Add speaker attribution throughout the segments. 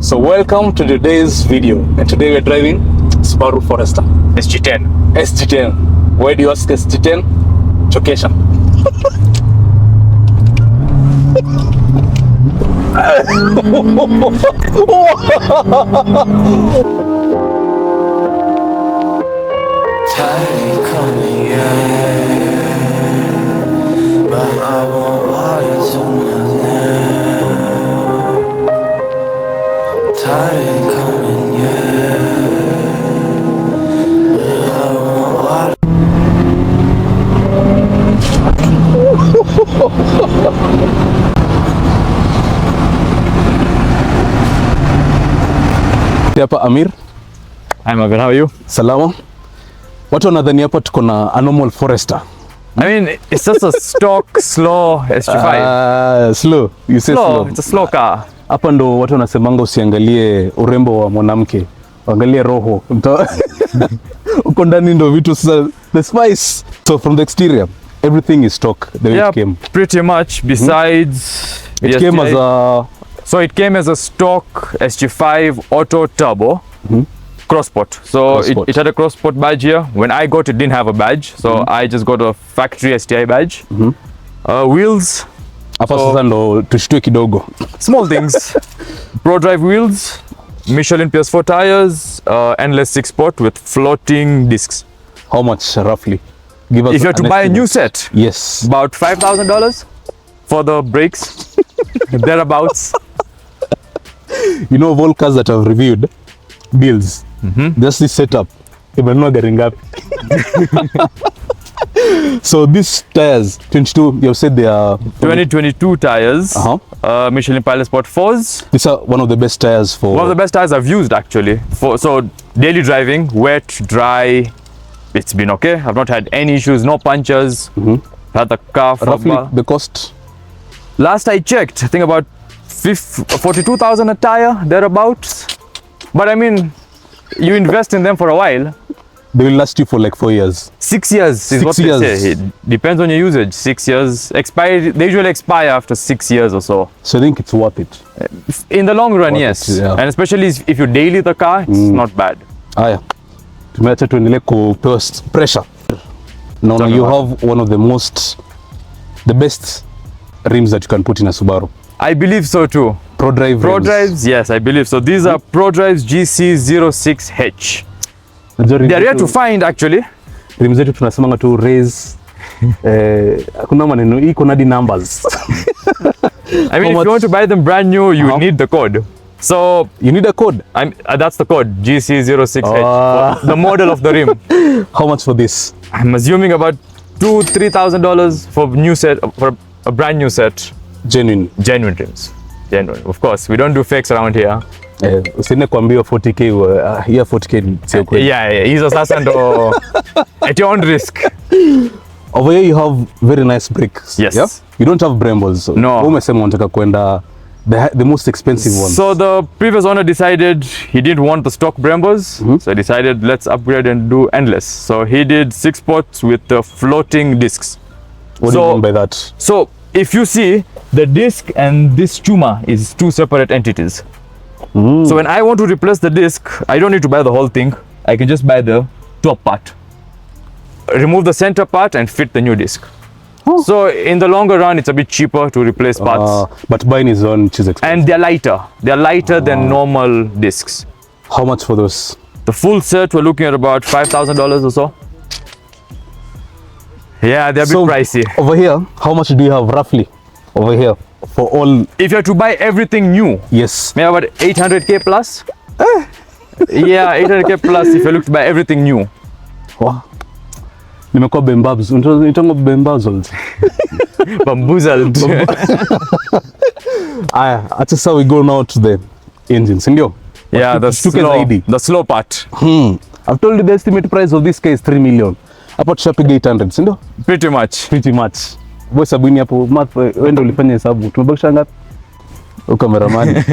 Speaker 1: So welcome to today's video, and today we're driving Subaru Forester
Speaker 2: SG10.
Speaker 1: SG10. Why do you ask SG10? Chokesha. Hapa Amir.
Speaker 2: Hi Amir, how are you?
Speaker 1: Salama. Watu wanadhani hapa tuko na a normal Forester.
Speaker 2: I mean, it's just a stock, slow SG5.
Speaker 1: Slow. You say slow.
Speaker 2: It's a slow car.
Speaker 1: Hapa ndo watu wanasemanga usiangalie urembo wa mwanamke, angalie roho. Uko ndani ndo vitu sasa, the spice. So from the exterior, everything is stock the way it came.
Speaker 2: Pretty much. Besides,
Speaker 1: it came as a...
Speaker 2: So it came as a stock SG5 auto turbo crossport. So it had a crossport badge here. When I got it, didn't have a badge. So I just got a factory STI badge. Wheels.
Speaker 1: Hapa sasa ndo tushtue kidogo.
Speaker 2: Small things. Pro drive wheels. Michelin PS4 tires. Endless 6-sport with floating discs.
Speaker 1: How much roughly? Give us
Speaker 2: if you have to buy a new set,
Speaker 1: yes,
Speaker 2: about $5,000 for the brakes. Thereabouts.
Speaker 1: You know, of all cars that I've reviewed, bills, just this setup, imenunua gari ngapi? So these tires, 22, you have said they are
Speaker 2: 2022 tires, Michelin Pilot Sport 4s.
Speaker 1: These are one of the best tires for...
Speaker 2: One of the best tires I've used actually. So daily driving, wet, dry, it's been okay. I've not had any issues, no punctures. Had the car for
Speaker 1: roughly the cost?
Speaker 2: Last I checked, I think about 42,000 a tire, thereabouts. But I mean, you invest in them for a while.
Speaker 1: They will last you for like 4 years.
Speaker 2: 6 years is what they say. It depends on your usage. 6 years. They usually expire after 6 years or so.
Speaker 1: So I think it's worth it.
Speaker 2: In the long run, yes. And especially if you daily the car, it's not bad.
Speaker 1: Aya. Tumeacha tuendelee kupewa pressure. Now you have one of the best rims that you can put in a Subaru.
Speaker 2: I believe so too.
Speaker 1: Pro drives,
Speaker 2: yes, I believe so. These are Pro Drives GC06H. They are rare to find actually.
Speaker 1: Rims zetu tunasemanga tu raise. Hakuna maneno, iko na numbers.
Speaker 2: I mean, if you want to buy them brand new, you need the code. So
Speaker 1: you need a code.
Speaker 2: That's the code, GC06H, the model of the rim.
Speaker 1: How much for this?
Speaker 2: I'm assuming about $2,000-$3,000 for new set, for a brand new set.
Speaker 1: Genuine
Speaker 2: rims. Genuine. Of course, we don't do fakes around here.
Speaker 1: Usine kuambiwa 40k here 40k sio kweli.
Speaker 2: Yeah, hizo sasa ndo at your own risk.
Speaker 1: Over here you have very nice bricks.
Speaker 2: Yes.
Speaker 1: Yeah? You don't have Brembos. So
Speaker 2: no.
Speaker 1: Umesema unataka kwenda the most expensive ones.
Speaker 2: So the previous owner decided he didn't want the stock Brembos. So he decided let's upgrade and do endless. So he did 6 spots with the floating discs.
Speaker 1: What do you mean by that?
Speaker 2: So if you see, the disc and this chuma is 2 separate entities. So when I want to replace the disc, I don't need to buy the whole thing. I can just buy the top part, remove the center part and fit the new disc. So in the longer run, it's a bit cheaper to replace parts.
Speaker 1: But buying is on which is expensive.
Speaker 2: And they're lighter. They're lighter than normal discs.
Speaker 1: How much for those?
Speaker 2: The full set, we're looking at about $5,000 or so. Yeah, they're a bit pricey.
Speaker 1: Over here, how much do you have roughly over here for all?
Speaker 2: If you have to buy everything new,
Speaker 1: yes,
Speaker 2: maybe about 800k plus. Yeah, 800k plus if you look to buy everything new.
Speaker 1: Wow. Nimekuwa bamboozled.
Speaker 2: Bamboozled.
Speaker 1: That's how we go now to the engines, ndio?
Speaker 2: Yeah, the slow part.
Speaker 1: I've told you the estimate price of this car is 3 million. Hapo tushapiga 800, si ndio?
Speaker 2: Pretty much. Boy
Speaker 1: sabuni hapo math wenda ulifanya hesabu. Tumebakisha ngapi? Cameraman.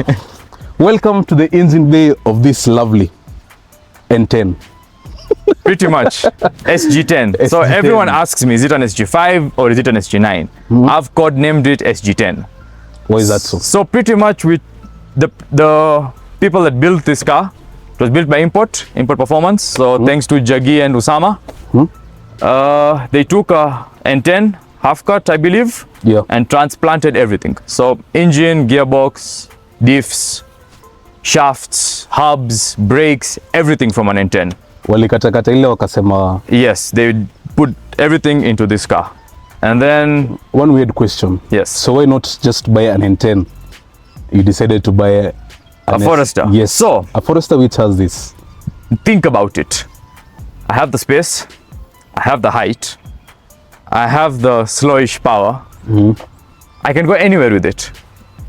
Speaker 1: Welcome to the engine bay of this lovely N10.
Speaker 2: Pretty much. SG10. So everyone asks me, is it an SG5 or is it an SG9? I've code named it SG10.
Speaker 1: Why is that so?
Speaker 2: So pretty much with the people that built this car, it was built by Import Performance. So thanks to Jaggi and Usama. They took a N10 half cut, I believe, and transplanted everything. So engine, gearbox, diffs, shafts, hubs, brakes, everything from an N10.
Speaker 1: Walikatakata ile wakasema.
Speaker 2: Yes, they put everything into this car. And then
Speaker 1: one weird question.
Speaker 2: Yes.
Speaker 1: So why not just buy an N10? You decided to buy
Speaker 2: a Forester.
Speaker 1: Yes.
Speaker 2: So
Speaker 1: a Forester which has this.
Speaker 2: Think about it. I have the space. I have the height. I have the slowish power. I can go anywhere with it.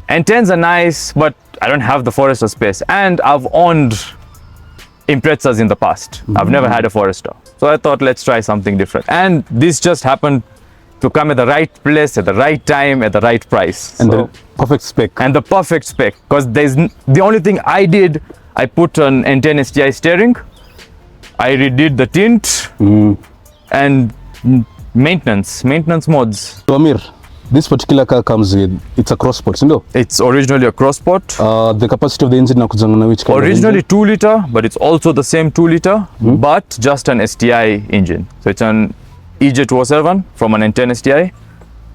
Speaker 2: N10s are nice, but I don't have the Forester space. And I've owned Imprezas in the past. I've never had a Forester. So I thought, let's try something different. And this just happened to come at the right place, at the right time, at the right price.
Speaker 1: And the perfect spec.
Speaker 2: And the perfect spec. Because the only thing I did, I put an N10 STI steering. I redid the tint. And maintenance mods.
Speaker 1: So Amir, this particular car comes with, it's a crossport, you know?
Speaker 2: It's originally a crossport.
Speaker 1: The capacity of the engine nakujanga which kind
Speaker 2: originally 2 liter, but it's also the same 2 liter, but just an STI engine. So it's an EJ207 from an N10 STI.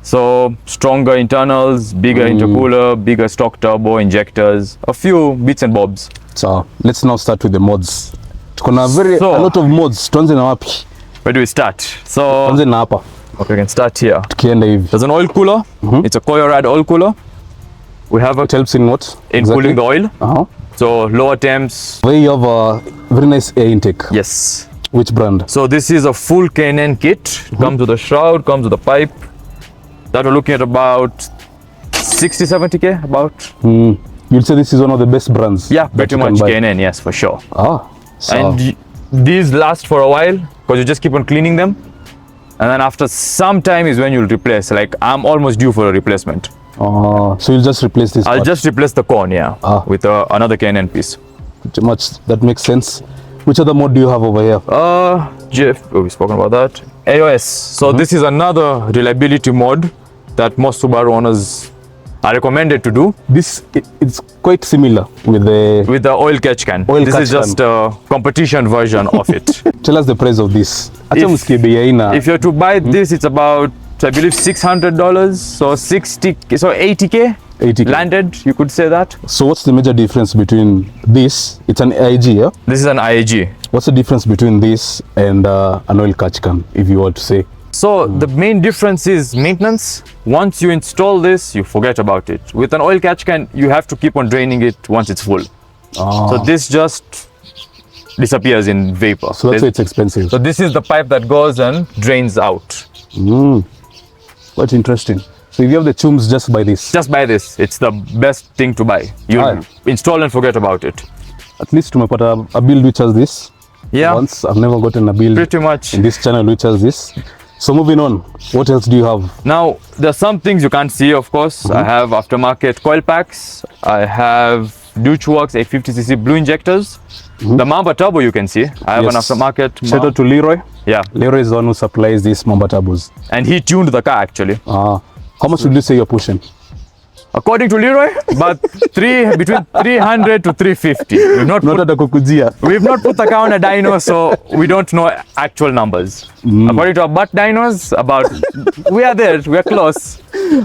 Speaker 2: So stronger internals, bigger intercooler, bigger stock turbo, injectors, a few bits and bobs.
Speaker 1: So let's now start with the mods. Tukona a lot of mods. Tuanze na wapi?
Speaker 2: Where do we start? So
Speaker 1: tuanze na hapa.
Speaker 2: Okay, we can start here.
Speaker 1: Tukienda hivi.
Speaker 2: There's an oil cooler. It's a Koyorad oil cooler. We have
Speaker 1: it helps in what?
Speaker 2: In cooling the oil. So lower temps.
Speaker 1: Where you have a very nice air intake.
Speaker 2: Yes.
Speaker 1: Which brand?
Speaker 2: So this is a full K&N kit. Comes with a shroud, comes with a pipe. That we're looking at about 60-70k about.
Speaker 1: You'd say this is one of the best brands.
Speaker 2: Yeah, pretty much K&N, yes, for sure.
Speaker 1: So.
Speaker 2: And these last for a while because you just keep on cleaning them. And then after some time is when you'll replace. Like I'm almost due for a replacement.
Speaker 1: So you'll just replace this
Speaker 2: I'll just replace the cone, with another K&N piece.
Speaker 1: Pretty much, that makes sense. Which other mod do you have over here?
Speaker 2: We've spoken about that. AOS. So this is another reliability mod that most Subaru owners are recommended to do.
Speaker 1: It's quite similar with the
Speaker 2: oil catch can. This is just a competition version of it. Tell
Speaker 1: us the price of this.
Speaker 2: If you're to buy this, it's about, I believe, $600. So 80k. 80k landed, you could say that.
Speaker 1: So what's the major difference between this? It's an IAG, yeah?
Speaker 2: This is an IAG.
Speaker 1: What's the difference between this and an oil catch can, if you were to say?
Speaker 2: So the main difference is maintenance. Once you install this, you forget about it. With an oil catch can, you have to keep on draining it once it's full. So this just disappears in vapor.
Speaker 1: So that's why it's expensive.
Speaker 2: So this is the pipe that goes and drains out.
Speaker 1: Quite interesting. So if you have the chums, just buy this.
Speaker 2: Just buy this. It's the best thing to buy. You install and forget about it.
Speaker 1: At least tumepata a build which has this.
Speaker 2: Yeah.
Speaker 1: Once I've never gotten a build
Speaker 2: pretty much
Speaker 1: in this channel which has this. So moving on, what else do you have?
Speaker 2: Now there's some things you can't see, of course. I have aftermarket coil packs. I have Deutschworks 850cc blue injectors. The Mamba turbo you can see. I have an aftermarket.
Speaker 1: Shout out to Leroy.
Speaker 2: Yeah.
Speaker 1: Leroy is the one who supplies these Mamba turbos.
Speaker 2: And he tuned the car actually.
Speaker 1: How much would you say you're pushing?
Speaker 2: According to Leroy, but between 300 to 350. We've not put the car on a dyno, so we don't know actual numbers. According to our butt dynos, we are there, we are close.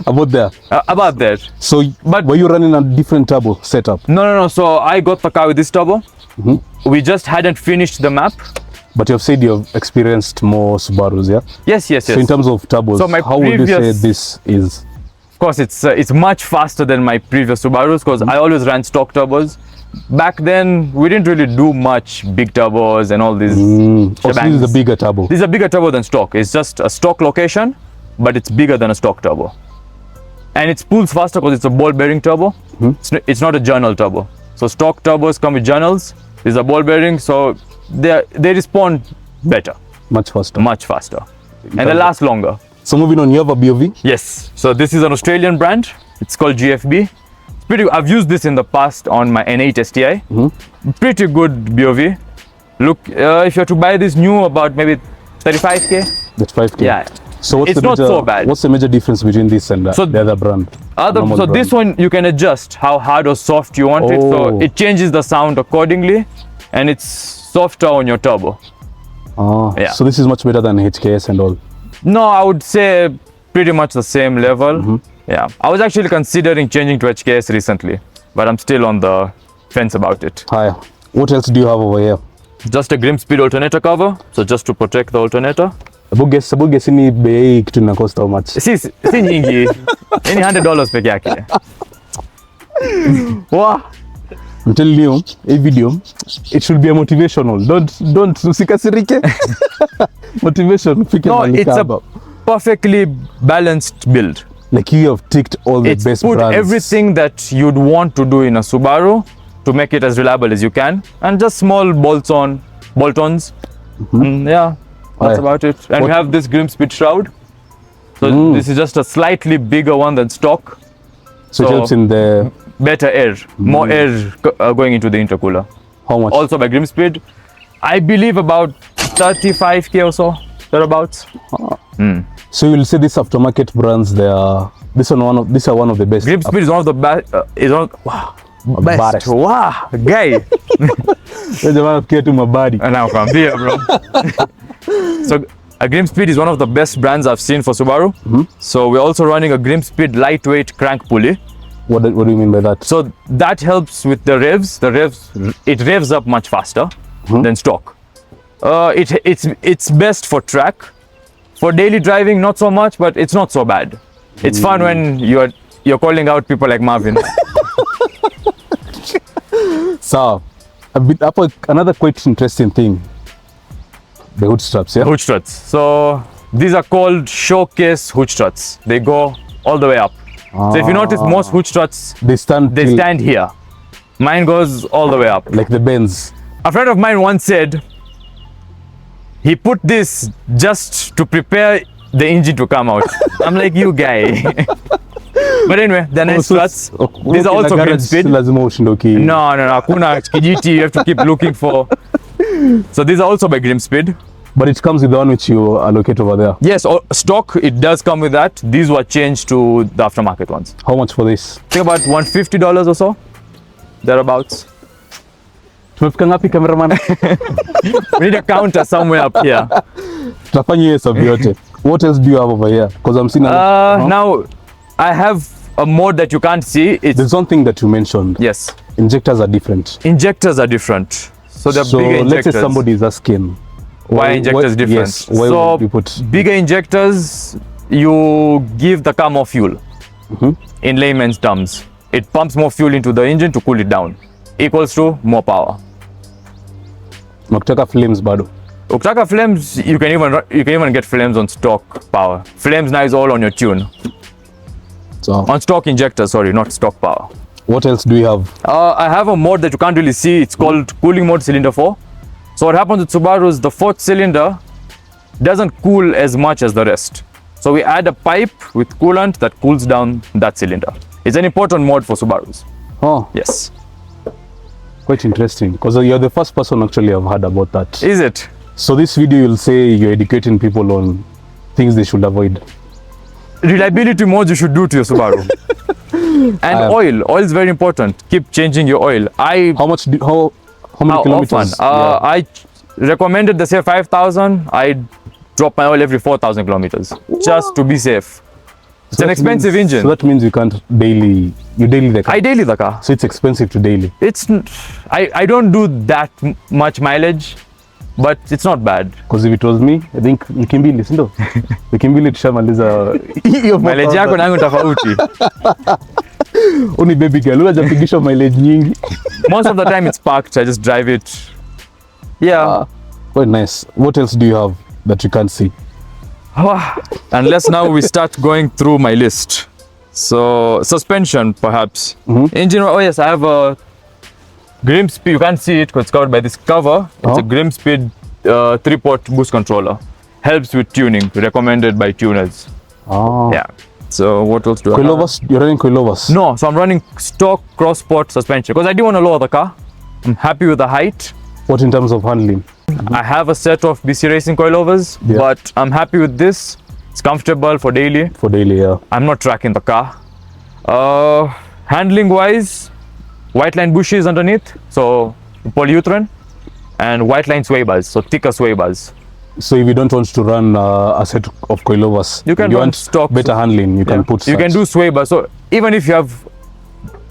Speaker 1: About there?
Speaker 2: About there.
Speaker 1: So, but were you running a different turbo setup?
Speaker 2: No. So I got the car with this turbo. We just hadn't finished the map.
Speaker 1: But you've said you've experienced more Subarus, yeah?
Speaker 2: Yes.
Speaker 1: So in terms of turbos, how would you say this is?
Speaker 2: Of course, it's much faster than my previous Subarus because I always ran stock turbos. Back then, we didn't really do much big turbos and all these.
Speaker 1: So this is a bigger turbo.
Speaker 2: This is a bigger turbo than stock. It's just a stock location, but it's bigger than a stock turbo. And it spools faster because it's a ball bearing turbo. It's not a journal turbo. So stock turbos come with journals. This is a ball bearing, so they respond better.
Speaker 1: Much faster.
Speaker 2: Much faster. And they last longer.
Speaker 1: So moving on, you have a BOV?
Speaker 2: Yes. So this is an Australian brand. It's called GFB. It's pretty. I've used this in the past on my N8 STI. Pretty good BOV. Look, if you have to buy this new, about maybe 35k.
Speaker 1: That's 5k.
Speaker 2: Yeah.
Speaker 1: So what's
Speaker 2: it's
Speaker 1: the
Speaker 2: not
Speaker 1: major,
Speaker 2: so bad.
Speaker 1: What's the major difference between this and
Speaker 2: So
Speaker 1: the other brand?
Speaker 2: So
Speaker 1: Normal
Speaker 2: this one you can adjust how hard or soft you want it. So
Speaker 1: Oh.
Speaker 2: it changes the sound accordingly, and it's softer on your turbo.
Speaker 1: Ah,
Speaker 2: Yeah.
Speaker 1: so this is much better than HKS and all.
Speaker 2: No, I would say pretty much the same level.
Speaker 1: Mm-hmm.
Speaker 2: Yeah, I was actually considering changing to HKS recently, but I'm still on the fence about it.
Speaker 1: Haya, what else do you have over here?
Speaker 2: Just a Grimspeed alternator cover, so just to protect the alternator.
Speaker 1: Hebu guess ni bei kitu ina cost how much?
Speaker 2: Si nyingi, any $100 peke yake.
Speaker 1: Wow. I'm telling you, a video, it should be a motivational. Don't usikasirike. Motivation.
Speaker 2: No, it's a perfectly balanced build.
Speaker 1: Like you have ticked all the
Speaker 2: It's
Speaker 1: best
Speaker 2: put
Speaker 1: brands.
Speaker 2: everything that you'd want to do in a Subaru to make it as reliable as you can, and just small bolt-ons. And yeah, that's
Speaker 1: Aye.
Speaker 2: about it. And we have this Grimspeed shroud. So this is just a slightly bigger one than stock.
Speaker 1: So it
Speaker 2: so-
Speaker 1: helps in the,
Speaker 2: Better air, more air going into the intercooler.
Speaker 1: how much?
Speaker 2: Also by Grimspeed, I believe about 35k or so, thereabouts.
Speaker 1: So you'll say these aftermarket brands, these are one of the best.
Speaker 2: Grimspeed is one of the best. Wow, best.
Speaker 1: Baddest.
Speaker 2: Wow, guy.
Speaker 1: Jamaa anafikia tu mabadi.
Speaker 2: And now come here, bro. So a Grimspeed is one of the best brands I've seen for Subaru. So we're also running a Grimspeed lightweight crank pulley.
Speaker 1: What do you mean by that?
Speaker 2: So that helps with the revs. It revs up much faster than stock. It's best for track. For daily driving, not so much, but it's not so bad. It's fun when you're calling out people like Marvin.
Speaker 1: So, another quite interesting thing, the hood straps, yeah?
Speaker 2: Hood struts. So these are called showcase hood struts. They go all the way up. So if you notice, most hood struts,
Speaker 1: They stand
Speaker 2: they
Speaker 1: till-
Speaker 2: stand here. Mine goes all the way up.
Speaker 1: like the Benz.
Speaker 2: A friend of mine once said he put this just to prepare the engine to come out. I'm like, you guy. But anyway, they're nice struts. These are also Grimspeed.
Speaker 1: Lazima ushinde
Speaker 2: No, hakuna kijiti you have to keep looking for. So these are also by Grimspeed.
Speaker 1: But it comes with the one which you allocate over there.
Speaker 2: Yes, stock, it does come with that. These were changed to the aftermarket ones.
Speaker 1: How much for this?
Speaker 2: I think about $150 or so, thereabouts.
Speaker 1: Tumefika ngapi cameraman?
Speaker 2: We need a counter somewhere up here.
Speaker 1: Tutafanya hiyo hesabu yote. What else do you have over here? Because I'm seeing
Speaker 2: Now, I have a mode that you can't see.
Speaker 1: there's one thing that you mentioned.
Speaker 2: Yes,
Speaker 1: Injectors are different.
Speaker 2: injectors are different. So they're bigger
Speaker 1: let's
Speaker 2: injectors.
Speaker 1: say somebody is asking.
Speaker 2: Why injectors different?
Speaker 1: Yes, why
Speaker 2: So
Speaker 1: would you put...
Speaker 2: bigger injectors, you give the car more fuel. In layman's terms, it pumps more fuel into the engine to cool it down. Equals to more power.
Speaker 1: Ukitaka flames bado.
Speaker 2: Ukitaka flames, you can even get flames on stock power. Flames now is all on your tune.
Speaker 1: So
Speaker 2: On stock injector, sorry, not stock power.
Speaker 1: what else do you have?
Speaker 2: I have a mode that you can't really see. It's called cooling mode cylinder 4. So what happens with Subaru is the fourth cylinder doesn't cool as much as the rest. So we add a pipe with coolant that cools down that cylinder. It's an important mode for Subarus.
Speaker 1: Oh,
Speaker 2: Yes.
Speaker 1: quite interesting. Because you're the first person actually I've heard about that.
Speaker 2: Is it?
Speaker 1: So this video you'll say you're educating people on things they should avoid.
Speaker 2: Reliability modes you should do to your Subaru. And oil is very important. Keep changing your oil.
Speaker 1: How many kilometers?
Speaker 2: Often? I recommended they say 5,000. I drop my oil every 4,000 kilometers just to be safe. It's an expensive engine.
Speaker 1: So that means you can't daily the car.
Speaker 2: I daily the car.
Speaker 1: So it's expensive to daily.
Speaker 2: I don't do that much mileage, but it's not bad.
Speaker 1: Because if it was me, I think Mkimbili, sindo? Mkimbili tushamaliza hiyo
Speaker 2: Mileage yako nangu tofauti.
Speaker 1: Uni baby girl, hujapigisha mileage nyingi.
Speaker 2: Most of the time it's parked. I just drive it. Yeah.
Speaker 1: Quite nice. What else do you have that you can't see?
Speaker 2: Unless now we start going through my list. So suspension, perhaps. Engine. Oh yes, I have a Grimspeed. You can't see it because it's covered by this cover. It's a Grimspeed 3-port boost controller. Helps with tuning. Recommended by tuners. Yeah. So what else do I have?
Speaker 1: Coilovers? You're running coilovers?
Speaker 2: No, so I'm running stock cross-port suspension because I didn't want to lower the car. I'm happy with the height.
Speaker 1: What in terms of handling?
Speaker 2: I have a set of BC Racing coilovers, but I'm happy with this. It's comfortable for daily.
Speaker 1: For daily, yeah.
Speaker 2: I'm not tracking the car. Handling wise, white line bushes underneath, so polyurethane, and white line sway bars, so thicker sway bars.
Speaker 1: So if you don't want to run a set of coilovers,
Speaker 2: You can
Speaker 1: you
Speaker 2: run
Speaker 1: want
Speaker 2: stock.
Speaker 1: better handling, you can put
Speaker 2: You can
Speaker 1: such.
Speaker 2: do sway bars. So even if you have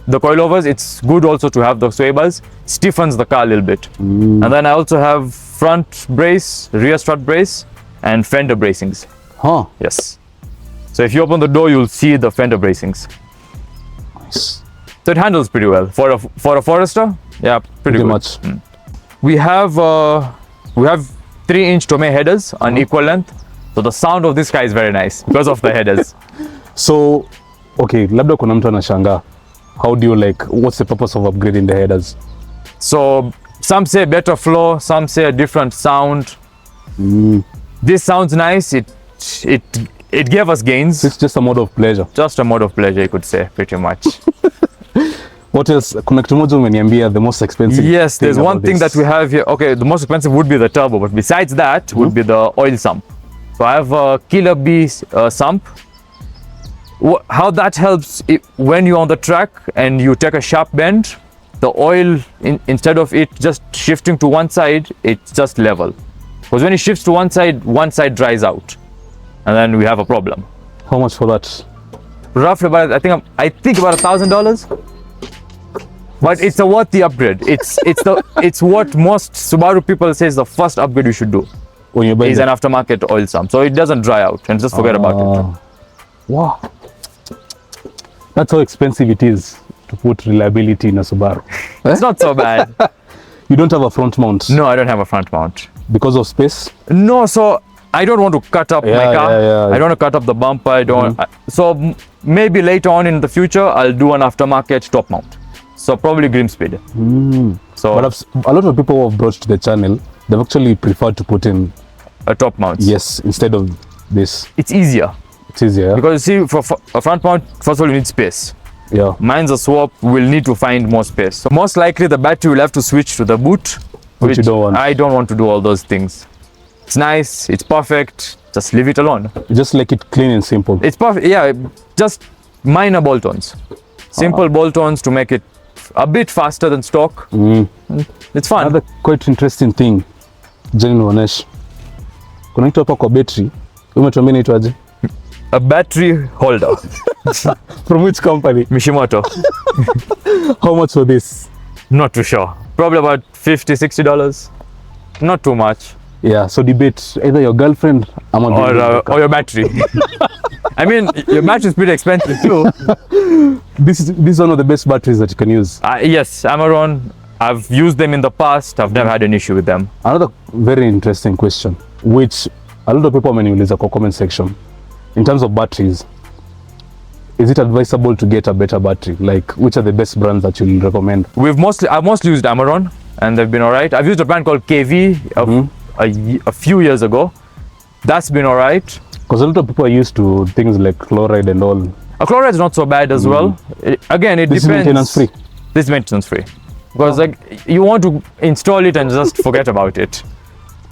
Speaker 2: the coilovers, it's good also to have the sway bars. Stiffens the car a little bit. And then I also have front brace, rear strut brace, and fender bracings.
Speaker 1: Huh.
Speaker 2: Yes. So if you open the door, you'll see the fender bracings.
Speaker 1: Nice.
Speaker 2: So it handles pretty well for a Forester. Yeah, pretty good.
Speaker 1: much.
Speaker 2: We have 3-inch Tomei headers on equal length. So the sound of this car is very nice because of the headers.
Speaker 1: So, okay, labda kuna mtu anashangaa. How do you like, what's the purpose of upgrading the headers?
Speaker 2: So some say better flow, some say a different sound. This sounds nice. It gave us gains.
Speaker 1: It's just a mode of pleasure.
Speaker 2: Just a mode of pleasure, you could say, pretty much.
Speaker 1: What else? Kuna kitu moja umeniambia the most expensive.
Speaker 2: Yes, there's one thing
Speaker 1: this.
Speaker 2: that we have here. Okay, the most expensive would be the turbo, but besides that would be the oil sump. So I have a Killer B sump. How that helps when you're on the track and you take a sharp bend, the oil, instead of it just shifting to one side, it's just level. Because when it shifts to one side dries out, and then we have a problem.
Speaker 1: How much for that?
Speaker 2: Roughly about, I think about $1,000. But it's a worthy upgrade. It's what most Subaru people say is the first upgrade you should do.
Speaker 1: When you buy
Speaker 2: Is an aftermarket oil sump, so it doesn't dry out, and just forget about it.
Speaker 1: Wow. That's how expensive it is to put reliability in a Subaru.
Speaker 2: It's not so bad.
Speaker 1: You don't have a front mount
Speaker 2: No, I don't have a front mount.
Speaker 1: because of space?
Speaker 2: No, so I don't want to cut up my car.
Speaker 1: Yeah.
Speaker 2: I don't want to cut up the bumper. I don't. So maybe later on in the future, I'll do an aftermarket top mount. So probably Grimspeed. So
Speaker 1: But a lot of people who have brought to the channel, they've actually preferred to put in,
Speaker 2: a top mount.
Speaker 1: yes, instead of this.
Speaker 2: It's easier
Speaker 1: It's easier.
Speaker 2: because you see, for a front mount, first of all, you need space.
Speaker 1: Yeah.
Speaker 2: Mine's a swap. We'll need to find more space. So most likely, the battery will have to switch to the boot,
Speaker 1: Which you don't want.
Speaker 2: I don't want to do all those things. It's nice. It's perfect. Just leave it alone.
Speaker 1: Just like it clean and simple.
Speaker 2: It's perfect. Yeah, just minor bolt-ons. Simple bolt-ons to make it a bit faster than stock. It's fun.
Speaker 1: Another quite interesting thing, Jenny Wanesh. Kuna kitu hapa kwa battery. Umetuambia inaitwaje?
Speaker 2: A battery holder.
Speaker 1: From which company?
Speaker 2: Mishimoto.
Speaker 1: How much for this?
Speaker 2: Not too sure. Probably about $50-$60. Not too much.
Speaker 1: Yeah, so debate either your girlfriend
Speaker 2: Or your battery. I mean, your battery is pretty expensive too.
Speaker 1: This is one of the best batteries that you can use.
Speaker 2: Yes, Amaron. I've used them in the past. I've never had an issue with them.
Speaker 1: Another very interesting question, which a lot of people wameniuliza kwa comment section. In terms of batteries, is it advisable to get a better battery? Like, which are the best brands that you'll recommend?
Speaker 2: I've mostly used Amaron, and they've been alright. I've used a brand called KV a few years ago. That's been alright.
Speaker 1: Because a lot of people are used to things like chloride and all.
Speaker 2: A chloride is not so bad as well. Again, it
Speaker 1: This
Speaker 2: depends.
Speaker 1: is maintenance free.
Speaker 2: This is maintenance free. Because like you want to install it and just forget about it.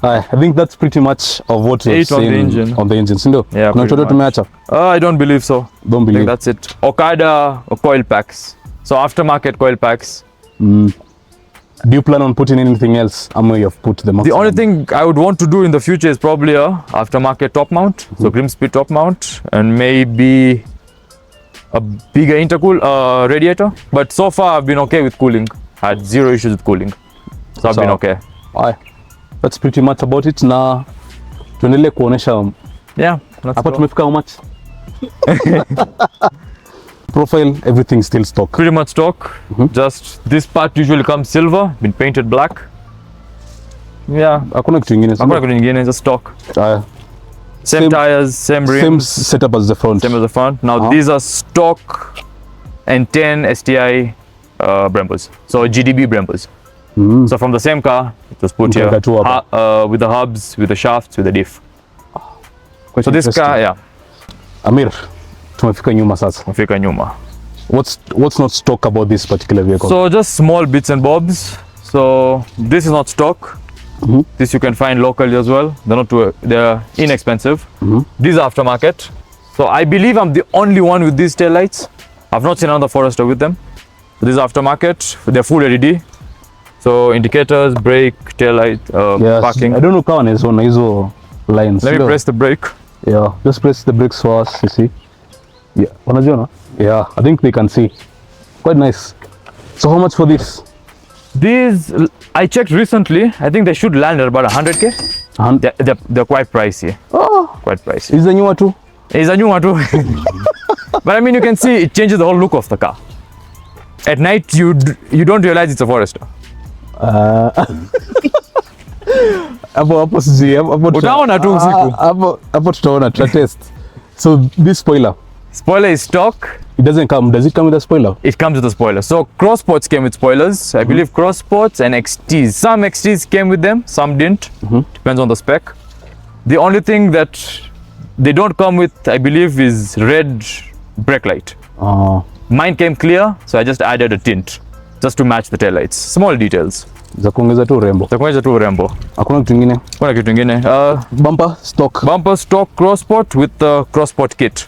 Speaker 1: I think that's pretty much of what we've
Speaker 2: Eight on the
Speaker 1: seen
Speaker 2: engine.
Speaker 1: on the engine. Sindo?
Speaker 2: Yeah,
Speaker 1: Kuna
Speaker 2: pretty
Speaker 1: chochote
Speaker 2: much.
Speaker 1: tumeacha?
Speaker 2: I don't believe so.
Speaker 1: Don't
Speaker 2: I think
Speaker 1: believe.
Speaker 2: that's it. Okada coil packs. So aftermarket coil packs.
Speaker 1: Do you plan on putting anything else? You have put the maximum.
Speaker 2: The only thing I would want to do in the future is probably a aftermarket top mount, so Grimspeed top mount, and maybe a bigger intercool radiator. But so far I've been okay with cooling. Had zero issues with cooling, so I've been okay.
Speaker 1: Aye. That's pretty much about it. Na tuendelee kuonesha
Speaker 2: Yeah. Let's
Speaker 1: hapa
Speaker 2: go.
Speaker 1: tumefika how much? Profile, everything still stock.
Speaker 2: Pretty much stock. Just this part usually comes silver, been painted black. Yeah.
Speaker 1: Hakuna kitu ingine.
Speaker 2: I'm not going to just stock.
Speaker 1: Aye.
Speaker 2: Same tires, same rims.
Speaker 1: Same setup as the front.
Speaker 2: Same as the front. Now these are stock and 10 STI Brembos. So GDB Brembos. So from the same car, it was put here
Speaker 1: Mkaeka tu hapa.
Speaker 2: with the hubs, with the shafts, with the diff.
Speaker 1: Quite
Speaker 2: So this
Speaker 1: interesting.
Speaker 2: car, yeah,
Speaker 1: Amir, tumefika nyuma sasa.
Speaker 2: mfika nyuma.
Speaker 1: What's not stock about this particular vehicle?
Speaker 2: So just small bits and bobs. So this is not stock. This you can find locally as well. They're not too, they're inexpensive. These are aftermarket. So I believe I'm the only one with these tail lights. I've not seen another Forester with them. So these are aftermarket. They're full LED. So indicators, brake, tail light, parking.
Speaker 1: I don't know how is on hizo lines.
Speaker 2: Let me press the brake.
Speaker 1: Yeah, just press the brakes for us, you see. Yeah, unaziona? Yeah, I think they can see. Quite nice. So how much for this?
Speaker 2: These, I checked recently. I think they should land at about 100k. They're quite pricey.
Speaker 1: Oh,
Speaker 2: Quite pricey.
Speaker 1: is the new one too?
Speaker 2: It's a new one too. But I mean, you can see it changes the whole look of the car. At night, you don't realize it's a Forester.
Speaker 1: Hapo sijui,
Speaker 2: Utaona tu usiku.
Speaker 1: Hapo tutaona, tutatest. So this spoiler,
Speaker 2: Spoiler is stock.
Speaker 1: it does it come with a spoiler?
Speaker 2: It comes with a spoiler. So Cross Sports came with spoilers. I believe Cross Sports and XTs. Some XTs came with them, some didn't. Depends on the spec. The only thing that they don't come with, I believe, is red brake light. Mine came clear, so I just added a tint just to match the tail lights. Small details.
Speaker 1: Za kuongeza tu urembo.
Speaker 2: Takuonyesha tu urembo.
Speaker 1: Hakuna kitu kingine?
Speaker 2: Kuna kitu kingine.
Speaker 1: Bumper stock.
Speaker 2: Bumper stock Cross Sport with the Cross Sport kit.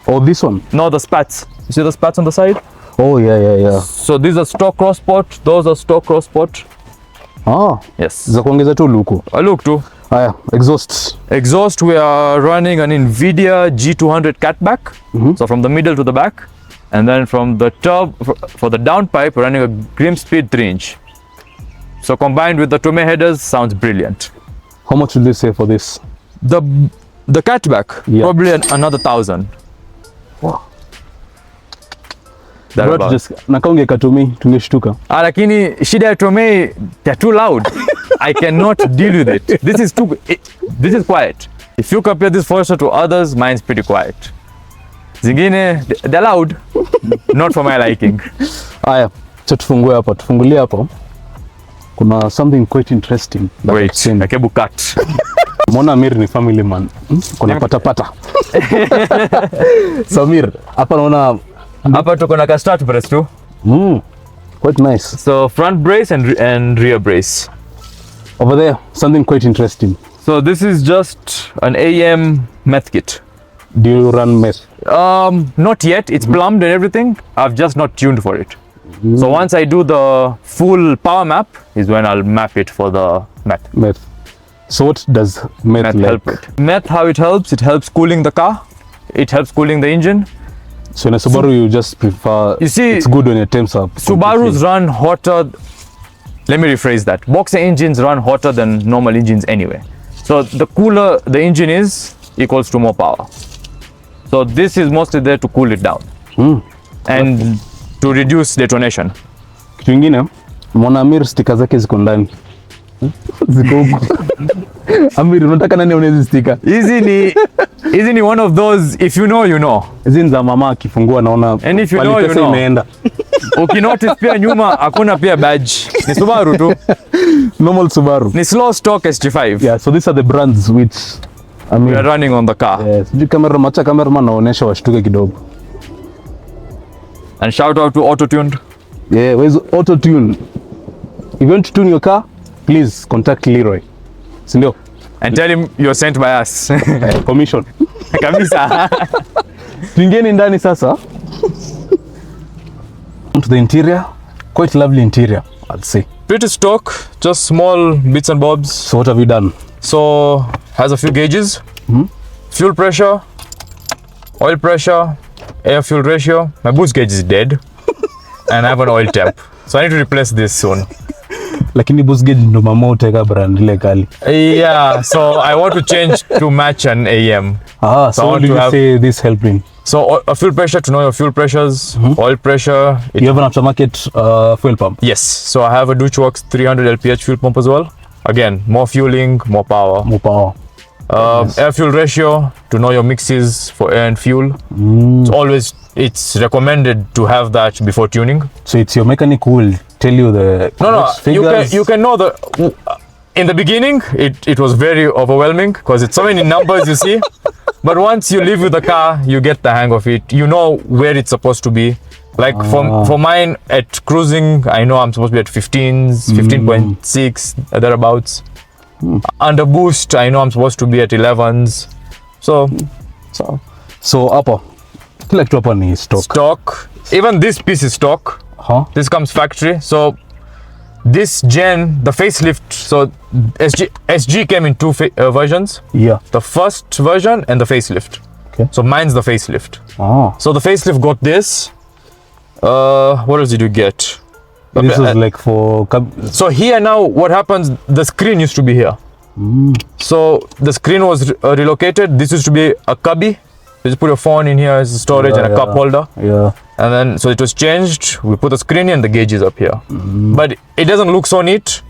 Speaker 1: Oh, this one.
Speaker 2: No, the spats. You see the spats on the side?
Speaker 1: Oh, yeah.
Speaker 2: So these are stock Cross Sport. Those are stock Cross Sport. Yes.
Speaker 1: Za kuongeza tu luku.
Speaker 2: Look too.
Speaker 1: Haya, exhaust.
Speaker 2: Exhaust, we are running an NVIDIA G200 catback. So from the middle to the back. And then from the top, for the downpipe, we're running a Grimspeed 3-inch. So combined with the Tome headers, sounds brilliant.
Speaker 1: How much will they say for this?
Speaker 2: The catback, probably another 1,000.
Speaker 1: Wow.
Speaker 2: Thereabout.
Speaker 1: Just nakaunge katumi tungeshtuka.
Speaker 2: Lakini shida ya Tome, they're too loud. I cannot deal with it. This is quiet. If you compare this Forester to others, mine's pretty quiet. Zingine, they're loud. Not for my liking.
Speaker 1: Haya, tufungulie hapo. Kuna something quite interesting.
Speaker 2: Wait, nakebu cut.
Speaker 1: Mwana Amir ni family man. Kuna pata. So Amir, hapa naona
Speaker 2: hapa tuko na ka start brace tu.
Speaker 1: Quite nice.
Speaker 2: So front brace and rear brace.
Speaker 1: Over there, something quite interesting.
Speaker 2: So this is just an AM meth kit.
Speaker 1: Do you run meth?
Speaker 2: Not yet. It's plumbed and everything. I've just not tuned for it. So once I do the full power map is when I'll map it for the meth.
Speaker 1: So what does meth
Speaker 2: help with? Meth, how it helps cooling the car. It helps cooling the engine.
Speaker 1: So in a Subaru, you just prefer,
Speaker 2: you see,
Speaker 1: it's good when it temps up.
Speaker 2: Subarus run hotter. Let me rephrase that. Boxer engines run hotter than normal engines anyway. So the cooler the engine is, equals to more power. So this is mostly there to cool it down and to reduce detonation.
Speaker 1: Kitu kingine, Mwana Amir stika zake ziko ndani. Ziko huko. Amir, unataka nani aone stika?
Speaker 2: Hizi ni one of those, if you know, you know.
Speaker 1: Hizi ni za mama akifungua naona.
Speaker 2: And if you know, you know.
Speaker 1: Imeenda.
Speaker 2: Ukinotice pia nyuma hakuna pia badge. Ni Subaru tu.
Speaker 1: Normal Subaru.
Speaker 2: Ni slow stock ST5.
Speaker 1: Yeah, so these are the brands which
Speaker 2: we are running on the car.
Speaker 1: Yes. Cameraman naonesha washtuke kidogo.
Speaker 2: And shout out to auto-tuned.
Speaker 1: Yeah, where's auto-tune? If you want to tune your car, please contact Leroy. Sindio?
Speaker 2: And tell him you're sent by us.
Speaker 1: Commission.
Speaker 2: Kabisa.
Speaker 1: Tuingieni ndani sasa. To the interior. Quite lovely interior, I'd say.
Speaker 2: Pretty stock, just small bits and bobs.
Speaker 1: So what have you done?
Speaker 2: So, has a few gauges. Fuel pressure, oil pressure, air fuel ratio. My boost gauge is dead. And I have an oil temp. So I need to replace this soon.
Speaker 1: Lakini boost gauge ndo mama uteka brand ile kali.
Speaker 2: Yeah, so I want to change to match an AM.
Speaker 1: So what do you say this helping?
Speaker 2: So a fuel pressure, to know your fuel pressures, oil pressure.
Speaker 1: You have an aftermarket fuel pump?
Speaker 2: Yes, so I have a Dutchworks 300 LPH fuel pump as well. Again, more fueling, more power.
Speaker 1: More power.
Speaker 2: Yes. Air fuel ratio, to know your mixes for air and fuel. It's recommended to have that before tuning.
Speaker 1: So it's your mechanic who will tell you the figures?
Speaker 2: You can know the. In the beginning, it was very overwhelming because it's so many numbers you see. But once you live with the car, you get the hang of it. You know where it's supposed to be. Like for mine at cruising, I know I'm supposed to be at 15s, 15.6, thereabouts. Under boost, I know I'm supposed to be at 11s. So
Speaker 1: hapa kila kitu hapa ni
Speaker 2: stock. Even this piece is stock. This comes factory. So this gen, the facelift, so SG came in two versions.
Speaker 1: Yeah.
Speaker 2: The first version and the facelift.
Speaker 1: Okay.
Speaker 2: So mine's the facelift.
Speaker 1: Oh.
Speaker 2: So the facelift got this. What else did you get?
Speaker 1: This was like for...
Speaker 2: So here now, what happens, the screen used to be here. So the screen was relocated. This used to be a cubby. You just put your phone in here as storage and a cup holder.
Speaker 1: Yeah.
Speaker 2: And then, so it was changed. We put the screen in and the gauge is up here. But it doesn't look so neat.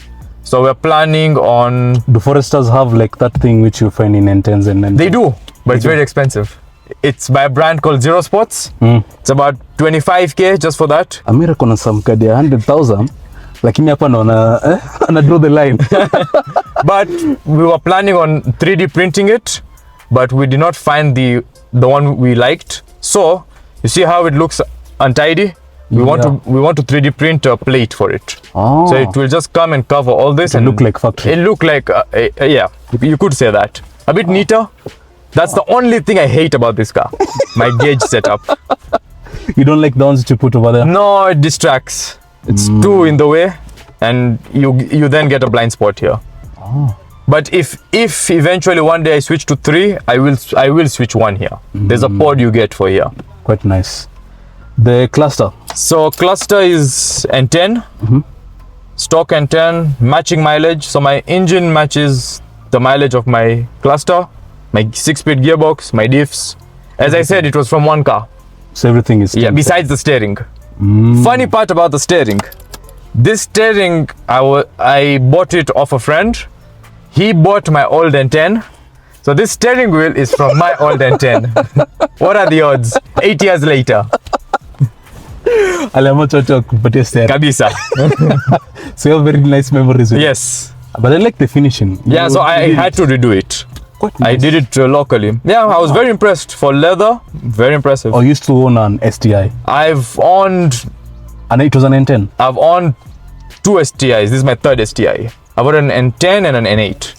Speaker 2: So we're planning on...
Speaker 1: Do Foresters have like that thing which you find in N10s and N10s?
Speaker 2: They do, but it's very expensive. It's by a brand called Zero Spots. It's about 25k just for that.
Speaker 1: Amir kona some kadi ya 100,000 lakini hapa naona ana draw the line.
Speaker 2: But we were planning on 3D printing it, but we did not find the one we liked. So you see how it looks untidy? We want to 3D print a plate for it. So it will just come and cover all this and
Speaker 1: look like factory.
Speaker 2: It look like yeah, you could say that. A bit neater. That's the only thing I hate about this car. My gauge setup.
Speaker 1: You don't like the ones that you put over there?
Speaker 2: No, it distracts. It's too in the way, and you then get a blind spot here. But if eventually one day I switch to 3, I will switch 1 here. There's a pod you get for here.
Speaker 1: Quite nice. The cluster. So
Speaker 2: cluster is N10. Stock N10, matching mileage. So my engine matches the mileage of my cluster. My 6-speed gearbox, my diffs. As I said, it was from one car.
Speaker 1: So everything is...
Speaker 2: Yeah, besides the steering. Funny part about the steering. This steering, I bought it off a friend. He bought my old N10. So this steering wheel is from my old N10. What are the odds? 8 years later. Kabisa.
Speaker 1: So you have very nice memories with
Speaker 2: Yes.
Speaker 1: it. But I like the finishing.
Speaker 2: Yeah, so I had to redo it.
Speaker 1: Quite nice.
Speaker 2: I did it locally. Yeah, I was very impressed. For leather, very impressive.
Speaker 1: I used to own an STI.
Speaker 2: I've owned...
Speaker 1: And it was an N10?
Speaker 2: I've owned 2 STIs. This is my 3rd STI. I've got an N10 and an N8.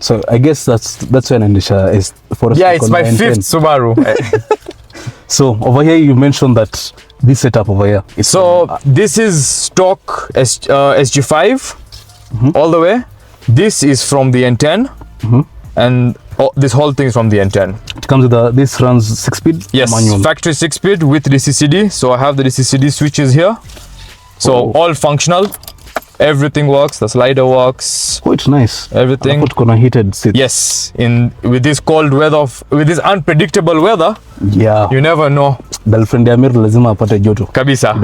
Speaker 1: So I guess that's when Andisha is for us.
Speaker 2: Yeah, it's my 5th Subaru.
Speaker 1: So over here you mentioned that this setup over here is
Speaker 2: this is stock SG5 all the way. This is from the N10 and this whole thing is from the N10.
Speaker 1: It comes with this runs 6-speed?
Speaker 2: Yes, manual. Factory 6-speed with DCCD. So I have the DCCD switches here. So all functional. Everything works. The slider works.
Speaker 1: Quite nice.
Speaker 2: Everything.
Speaker 1: Put gonna heated seats.
Speaker 2: Yes, with this cold weather, with this unpredictable weather.
Speaker 1: Yeah.
Speaker 2: You never know.
Speaker 1: Girlfriend ya Amir lazima apate joto.
Speaker 2: Kabisa.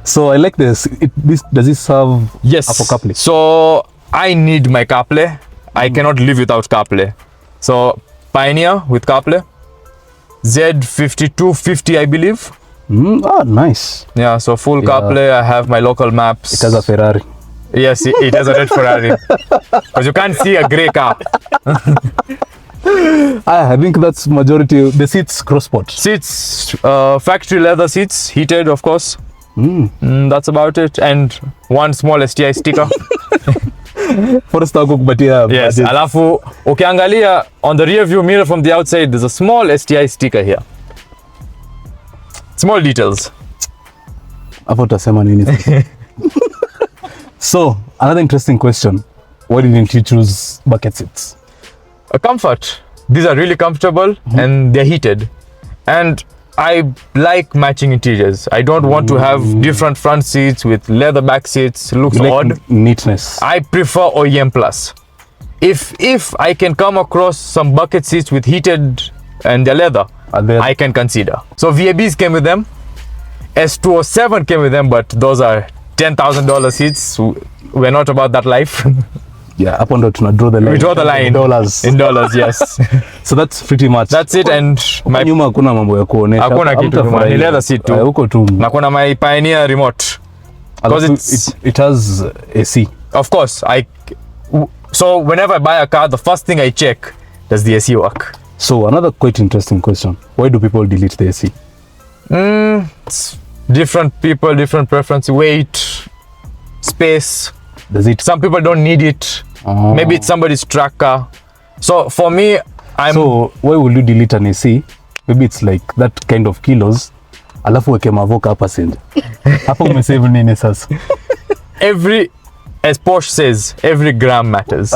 Speaker 1: So I like this. Does this have Apple CarPlay?
Speaker 2: So I need my CarPlay. I cannot live without CarPlay. So Pioneer with CarPlay. Z5250, I believe.
Speaker 1: Nice.
Speaker 2: Yeah, so full CarPlay. I have my local maps.
Speaker 1: It has a Ferrari.
Speaker 2: Yes, it has a red Ferrari. Because you can't see a grey car.
Speaker 1: I think that's majority. The seats cross-sport.
Speaker 2: Seats, factory leather seats, heated of course. That's about it. And one small STI sticker.
Speaker 1: Forester kukupatia.
Speaker 2: Yes, alafu ukiangalia on the rear view mirror from the outside, there's a small STI sticker here. Small details.
Speaker 1: Hapo utasema nini? So, another interesting question. Why didn't you choose bucket seats?
Speaker 2: A comfort. These are really comfortable and they're heated. And I like matching interiors. I don't want to have different front seats with leather back seats. Looks odd.
Speaker 1: Neatness.
Speaker 2: I prefer OEM Plus. If I can come across some bucket seats with heated and they're leather, I can consider. So VABs came with them. S207 came with them, but those are $10,000 seats. We're not about that life.
Speaker 1: Yeah, hapo ndo tuna draw the line.
Speaker 2: We draw the line.
Speaker 1: In
Speaker 2: dollars, yes.
Speaker 1: So that's pretty much.
Speaker 2: That's it. And
Speaker 1: my nyuma hakuna mambo ya kuonesha.
Speaker 2: Hakuna kitu nyuma. Ni leather seat tu.
Speaker 1: Huko tu.
Speaker 2: Na kuna my Pioneer remote.
Speaker 1: Because it has AC.
Speaker 2: Of course. So whenever I buy a car, the first thing I check, does the AC work?
Speaker 1: So another quite interesting question. Why do people delete the AC?
Speaker 2: It's different people, different preference, weight, space.
Speaker 1: Does it?
Speaker 2: Some people don't need it. Maybe it's somebody's tracker. So for me,
Speaker 1: So why will you delete an AC? Maybe it's like that kind of kilos. Alafu weke mavoka hapa send. Hapo umesave nini sasa?
Speaker 2: As Porsche says, every gram matters.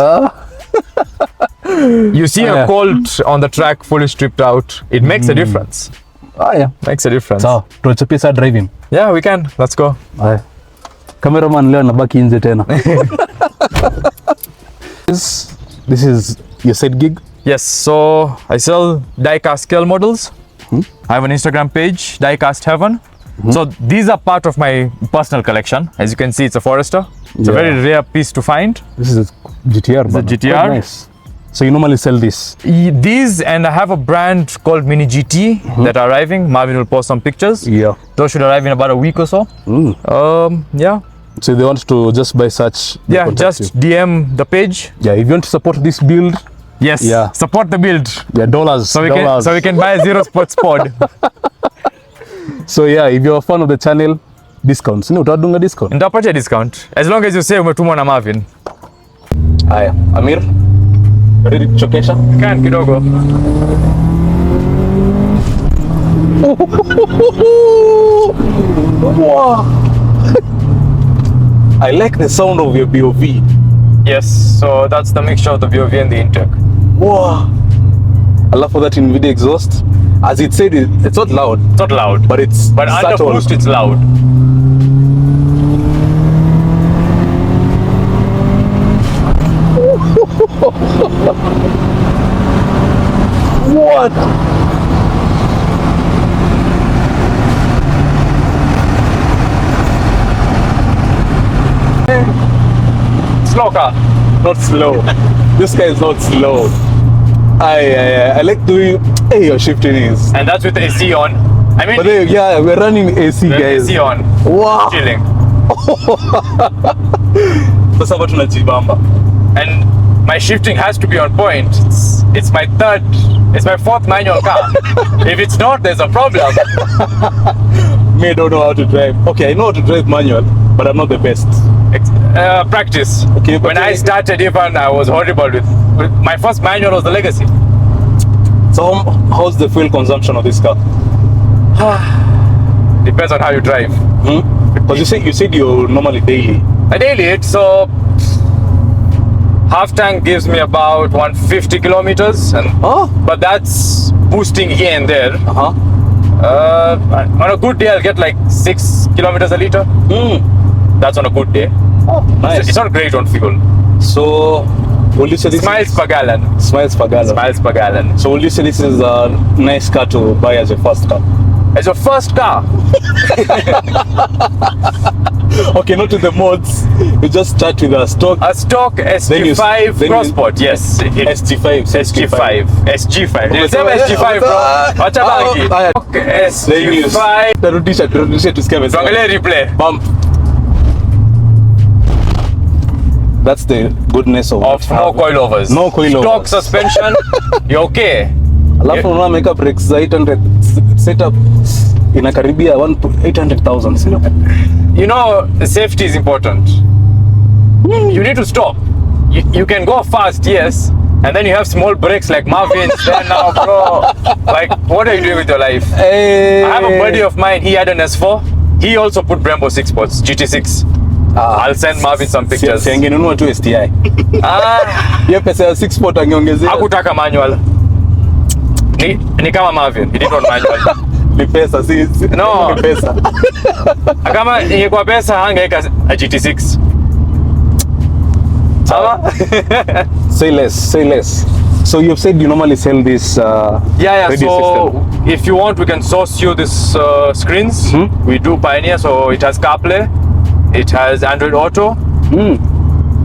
Speaker 2: You see a Colt on the track fully stripped out, it makes a difference.
Speaker 1: Yeah.
Speaker 2: Makes a difference.
Speaker 1: Sawa, tuachapie saa driving.
Speaker 2: Yeah, we can. Let's go.
Speaker 1: Haya. Cameraman leo anabaki nje tena. This is your side gig?
Speaker 2: Yes, so I sell Diecast scale models. I have an Instagram page, Diecast Heaven. So these are part of my personal collection. As you can see, it's a Forester. It's a very rare piece to find.
Speaker 1: This is a GTR.
Speaker 2: It's a GTR.
Speaker 1: Quite nice. So you normally sell this?
Speaker 2: These, and I have a brand called Mini GT that are arriving. Marvin will post some pictures.
Speaker 1: Yeah.
Speaker 2: Those should arrive in about a week or so. Yeah.
Speaker 1: So if they want to just buy such, they
Speaker 2: Yeah,
Speaker 1: contact
Speaker 2: just
Speaker 1: you.
Speaker 2: DM the page.
Speaker 1: Yeah, if you want to support this build,
Speaker 2: Yes.
Speaker 1: Yeah.
Speaker 2: Support the build.
Speaker 1: yeah, dollars.
Speaker 2: So we
Speaker 1: dollars.
Speaker 2: can buy a Zero Sports pod.
Speaker 1: So yeah, if you're a fan of the channel, discounts. No, utadunga discount.
Speaker 2: Nitapatia discount. As long as you say umetumwa na Marvin.
Speaker 1: Haya, Amir, ready to chokesha?
Speaker 2: Kan kidogo.
Speaker 1: Wow. I like the sound of your BOV.
Speaker 2: Yes, so that's the mixture of the VOV and the intake.
Speaker 1: Wow. I love for that in video exhaust. As it said, it's not loud,
Speaker 2: It's not loud,
Speaker 1: but it's
Speaker 2: but under
Speaker 1: subtle.
Speaker 2: boost it's loud.
Speaker 1: What?
Speaker 2: Slow car.
Speaker 1: Not slow. This guy is not slow. I like the way your shifting is.
Speaker 2: And that's with the AC on. I mean,
Speaker 1: But then, yeah, we're running AC,
Speaker 2: the
Speaker 1: guys.
Speaker 2: AC on.
Speaker 1: Wow.
Speaker 2: Chilling.
Speaker 1: Sasa watu tunajibamba.
Speaker 2: And my shifting has to be on point. It's my fourth manual car. If it's not, there's a problem.
Speaker 1: Me, I don't know how to drive. Okay, I know how to drive manual, but I'm not the best.
Speaker 2: Practice.
Speaker 1: Okay, but
Speaker 2: when I started, even I was horrible with my first manual was the Legacy.
Speaker 1: So how's the fuel consumption of this car?
Speaker 2: Depends on how you drive.
Speaker 1: Because you said you're normally daily.
Speaker 2: I daily it, so half tank gives me about 150 kilometers, but that's boosting here and there. On a good day, I'll get like 6 kilometers a liter. That's on a good day.
Speaker 1: Oh, nice.
Speaker 2: It's not great on fuel.
Speaker 1: So, will you say this
Speaker 2: Miles per gallon.
Speaker 1: Miles per gallon.
Speaker 2: Miles per gallon.
Speaker 1: So, will you say this is a nice car to buy as your first car?
Speaker 2: As your first car,
Speaker 1: Okay, not with the mods. You just start with a stock.
Speaker 2: a stock SG5 Crossport. Yes.
Speaker 1: SG5.
Speaker 2: SG5. SG5. Nilisema SG5 bro. Wacha baki. Stock SG5.
Speaker 1: Tarudisha tusikie vizuri.
Speaker 2: Tuangalie replay.
Speaker 1: Bump. That's the goodness of
Speaker 2: No coilovers.
Speaker 1: No coilovers.
Speaker 2: Stock suspension. You're okay.
Speaker 1: Alafu unaona make breaks za 800 setup inakaribia 800,000 sio?
Speaker 2: You know, safety is important. You need to stop. You can go fast, yes, and then you have small breaks like Marvin. Then now, bro, like, what are you doing with your life?
Speaker 1: Hey.
Speaker 2: I have a buddy of mine. He had an S4. He also put Brembo 6 spots, GT6. I'll send Marvin some pictures.
Speaker 1: Si angenunua tu STI. Hiyo pesa ya 6 spot angeongezea.
Speaker 2: Hakutaka manual. Ni kama Marvin. He did not manual.
Speaker 1: Ni pesa si
Speaker 2: No.
Speaker 1: ni pesa.
Speaker 2: Kama ingekuwa pesa angeweka GT6. Sawa?
Speaker 1: Say less. So you've said you normally sell this
Speaker 2: Yeah.
Speaker 1: radio
Speaker 2: So
Speaker 1: system.
Speaker 2: if you want, we can source you this screens. We do Pioneer, so it has CarPlay, it has Android Auto.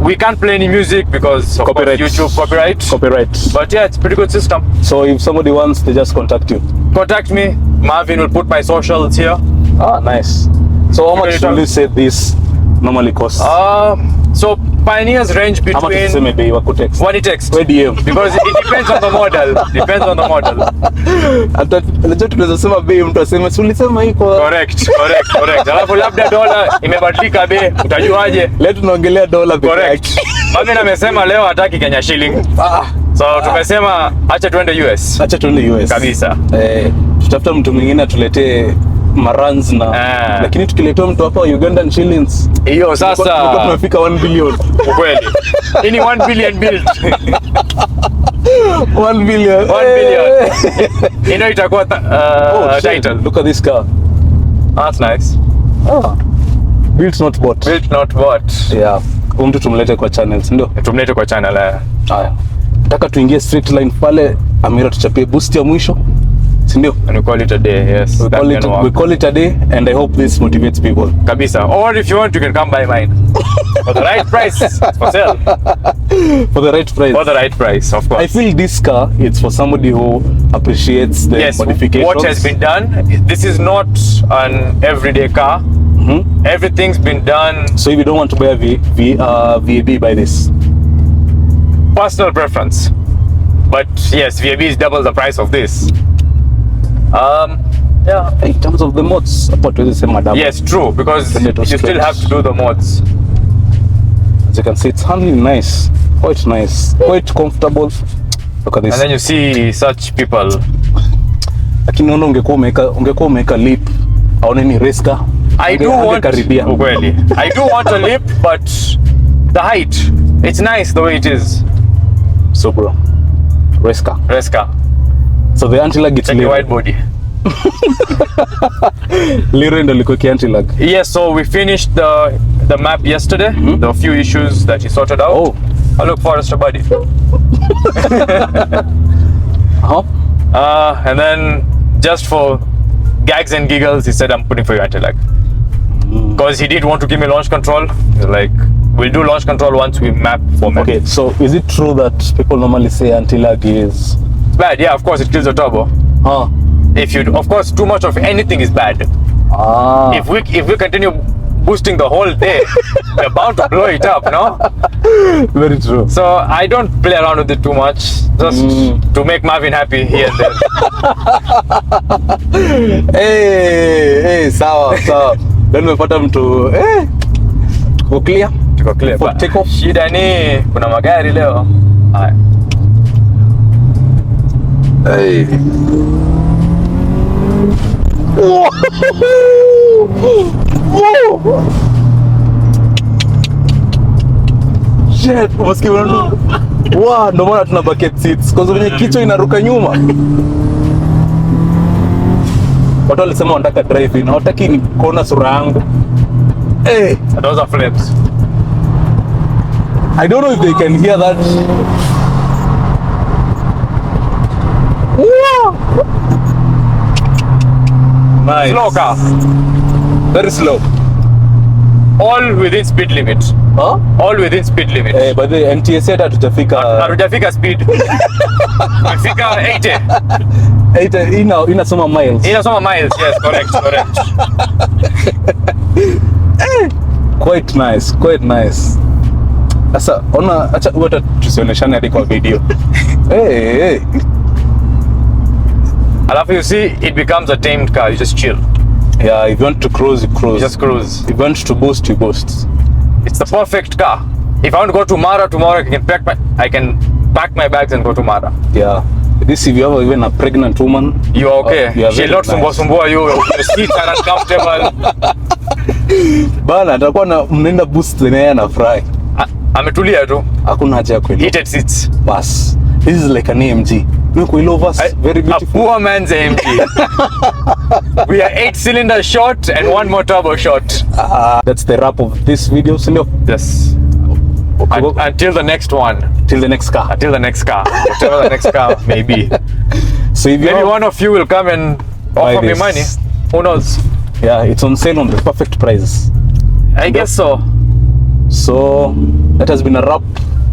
Speaker 2: We can't play any music because of
Speaker 1: Copyright.
Speaker 2: YouTube copyright. But yeah, it's a pretty good system.
Speaker 1: So if somebody wants, they just contact you.
Speaker 2: Contact me. Marvin will put my socials here.
Speaker 1: Nice. So how much
Speaker 2: Very
Speaker 1: will you say this normally costs?
Speaker 2: So Pioneers range
Speaker 1: Ama
Speaker 2: between
Speaker 1: tuseme bei wako text.
Speaker 2: One text.
Speaker 1: We DM.
Speaker 2: Because it depends on the model. Depends on the model.
Speaker 1: Hata unajua tunaweza sema bei mtu aseme si ulisema hii kwa
Speaker 2: Correct. Alafu labda dola imebadilika bei, utajuaje?
Speaker 1: leo tunaongelea dola pekee.
Speaker 2: Correct. Mami amesema leo hataki Kenya shilling. So tumesema acha tuende US.
Speaker 1: Acha tuende US.
Speaker 2: Kabisa.
Speaker 1: Tutafuta mtu mwingine atuletee marands na lakini tukiletea mtu hapa Ugandan shillings.
Speaker 2: Hiyo sasa
Speaker 1: tunafika 1 billion.
Speaker 2: Kweli. Hii ni 1 billion build.
Speaker 1: 1 billion.
Speaker 2: 1 billion. Ino itakuwa title.
Speaker 1: Look at this car.
Speaker 2: That's nice.
Speaker 1: Built not bought.
Speaker 2: Built not bought.
Speaker 1: Yeah. Mtu tumlete kwa channels, ndio?
Speaker 2: Tumlete kwa channel.
Speaker 1: Haya. Nataka tuingie straight line pale, Amira tuchapie boost ya mwisho. Si ndio?
Speaker 2: And we call it a day. Yes.
Speaker 1: We call it a day and I hope this motivates people.
Speaker 2: Kabisa. Or if you want you can come buy mine. For the right price. It's for sale.
Speaker 1: For the right price.
Speaker 2: For the right price, of course.
Speaker 1: I feel this car it's for somebody who appreciates the modifications.
Speaker 2: What has been done. This is not an everyday car. Everything's been done.
Speaker 1: So if you don't want to buy a VAB, buy this.
Speaker 2: Personal preference. But yes, VAB is double the price of this. Yeah.
Speaker 1: In terms of the mods,
Speaker 2: yes, true, because you still have to do the mods.
Speaker 1: As you can see, it's handling nice, quite comfortable. Look at this.
Speaker 2: And then you see such people.
Speaker 1: Lakini unaona ungekuwa umeka lip aone ni race car.
Speaker 2: I do want a lip, but the height, it's nice the way it is.
Speaker 1: So bro, race car. So the anti-lag it's
Speaker 2: like a wide body.
Speaker 1: Liro ndo liko anti-lag.
Speaker 2: Yes, so we finished the map yesterday. The few issues that he sorted out.
Speaker 1: Oh,
Speaker 2: look, Forester buddy. And then just for gags and giggles, he said I'm putting for you anti-lag. Because he did want to give me launch control. Like, we'll do launch control once we map format. Okay,
Speaker 1: so is it true that people normally say anti-lag is
Speaker 2: bad? Yeah, of course it kills the turbo. If you, of course, too much of anything is bad. If we continue boosting the whole day, we're bound to blow it up, no?
Speaker 1: Very true.
Speaker 2: So I don't play around with it too much, just to make Marvin happy here and there.
Speaker 1: Hey, sawa. Then umepata mtu tuko clear for take off.
Speaker 2: Shida ni kuna magari leo. Haya.
Speaker 1: Hey. Shit, umesikia bwana? Wow, ndio maana tuna bucket seats. Kwa sababu kichwa inaruka nyuma. Watu walisema wanataka drive in, hawataki ni kuona sura yangu.
Speaker 2: Those are flames.
Speaker 1: I don't know if they can hear that. Nice.
Speaker 2: Slow car.
Speaker 1: Very slow.
Speaker 2: All within speed limit. All within speed limit.
Speaker 1: But the NTSA
Speaker 2: hatujafika speed. Tumefika 80.
Speaker 1: Inasoma miles.
Speaker 2: Inasoma miles, yes, correct.
Speaker 1: Quite nice. Sasa ona, acha uata tusioneshane hadi kwa video. Hey.
Speaker 2: Alafu you see, it becomes a tamed car. You just chill.
Speaker 1: Yeah, if you want to cruise, you cruise.
Speaker 2: You just cruise.
Speaker 1: If you want to boost, you boost.
Speaker 2: It's the perfect car. If I want to go to Mara tomorrow, I can pack my bags and go to Mara.
Speaker 1: Yeah. This, if you have even a pregnant woman,
Speaker 2: you are okay. She'll not sumbua you. Your seats are uncomfortable.
Speaker 1: Bana, atakuwa na mnaenda boost na yeye anafurahi.
Speaker 2: Ametulia tu.
Speaker 1: Hakuna haja ya kuelewa.
Speaker 2: Heated seats.
Speaker 1: Bas. This is like an AMG. Look, we love us. Very beautiful.
Speaker 2: A poor man's AMG. We are 8-cylinder short and 1 more turbo short.
Speaker 1: That's the wrap of this video, Sindio.
Speaker 2: Yes. Until the next one.
Speaker 1: Till the next car.
Speaker 2: Until the next car. Whatever the next car may be.
Speaker 1: So if
Speaker 2: maybe one of you will come and offer me money. Who knows?
Speaker 1: Yeah, it's on sale on the perfect price.
Speaker 2: I guess so.
Speaker 1: So that has been a wrap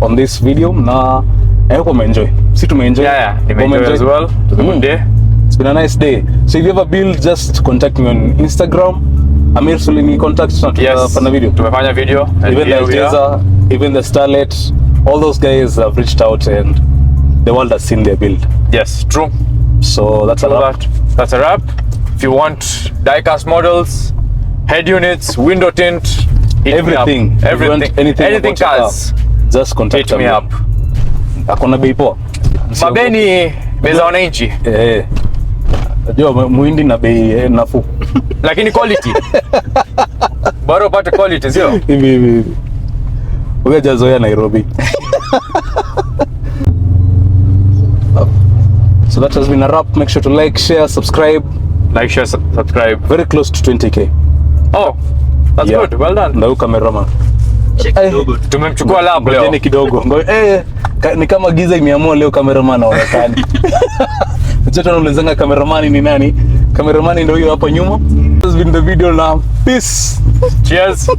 Speaker 1: on this video. Na I hope you enjoy. See to enjoy.
Speaker 2: Yeah, you enjoy as well. To the good day.
Speaker 1: It's been a nice day. So if you have a build, just contact me on Instagram. Amir Sulini contact na tukafanya video.
Speaker 2: Tumefanya video.
Speaker 1: Even the Jeza, even the Starlet, all those guys have reached out and the world has seen their build.
Speaker 2: Yes, true.
Speaker 1: So that's a wrap.
Speaker 2: That's a wrap. If you want diecast models, head units, window tint,
Speaker 1: everything.
Speaker 2: Anything cars,
Speaker 1: just contact
Speaker 2: me up.
Speaker 1: Akona bei poa.
Speaker 2: Mabeni beza wananchi.
Speaker 1: Najua muhindi na bei nafuu.
Speaker 2: Lakini quality. Bora upate quality sio?
Speaker 1: Hivi. Umejazoea Nairobi. So that has been a wrap. Make sure to like, share, subscribe.
Speaker 2: Like, share, subscribe.
Speaker 1: Very close to 20k.
Speaker 2: Oh, that's good. Well done.
Speaker 1: Ndio cameraman.
Speaker 2: Tumemchukua lab leo.
Speaker 1: Ngojeni kidogo. Ni kama giza imeamua leo cameraman haonekani. Mchezo unaulizanga cameraman ni nani? Cameraman ndio huyo hapo nyuma. This has been the video now. Peace.
Speaker 2: Cheers.